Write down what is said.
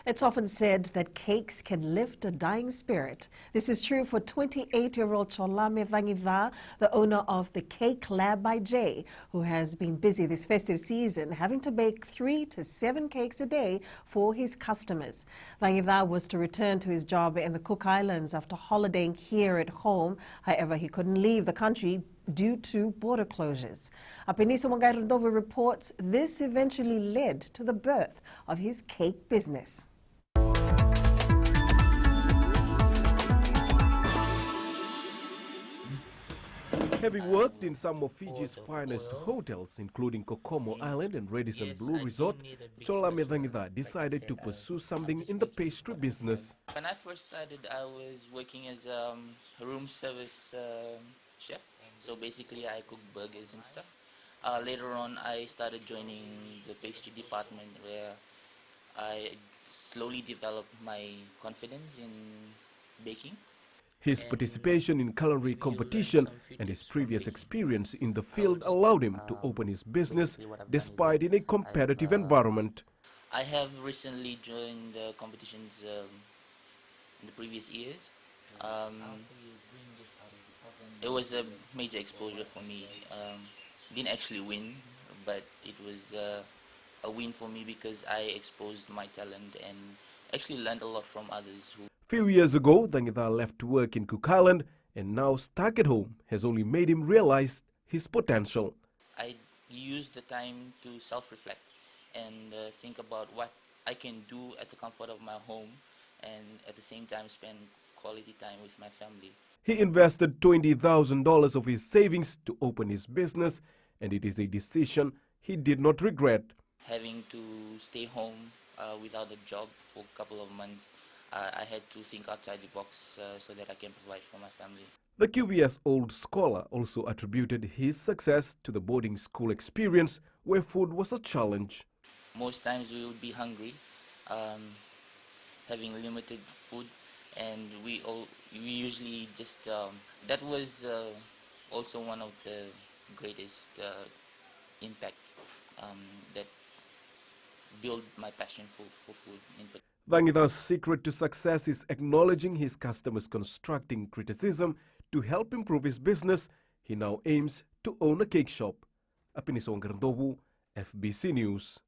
It's often said that cakes can lift a dying spirit. This is true for 28-year-old Cholame Vangiva, the owner of the Cake Lab by Jay, who has been busy this festive season, having to bake 3 to 7 cakes a day for his customers. Vangiva was to return to his job in the Cook Islands after holidaying here at home. However, he couldn't leave the country due to border closures. Apeniso Wangairundova reports this eventually led to the birth of his cake business. Having worked in some of Fiji's finest hotels, including Kokomo Island and Radisson Blue Resort, Cholame Vangiva decided to pursue something in the pastry business. When I first started, I was working as a room service chef. So basically, I cook burgers and stuff. Later on, I started joining the pastry department, where I slowly developed my confidence in baking. His participation in culinary competition and his previous experience in the field allowed him to open his business despite in a competitive environment. I have recently joined the competitions in the previous years. It was a major exposure for me. Didn't actually win, but it was a win for me because I exposed my talent and actually learned a lot from others. Few years ago, Vangiva left to work in Cook Island and now stuck at home has only made him realize his potential. I used the time to self-reflect and think about what I can do at the comfort of my home and at the same time spend quality time with my family. He invested $20,000 of his savings to open his business, and it is a decision he did not regret. Having to stay home without a job for a couple of months, I had to think outside the box so that I can provide for my family. The QBS old scholar also attributed his success to the boarding school experience, where food was a challenge. Most times we would be hungry, having limited food, and we usually just that was also one of the greatest impact that built my passion for food. Vangiva's secret to success is acknowledging his customers' constructing criticism to help improve his business. He now aims to own a cake shop. Apeniso Wangairundova, FBC News.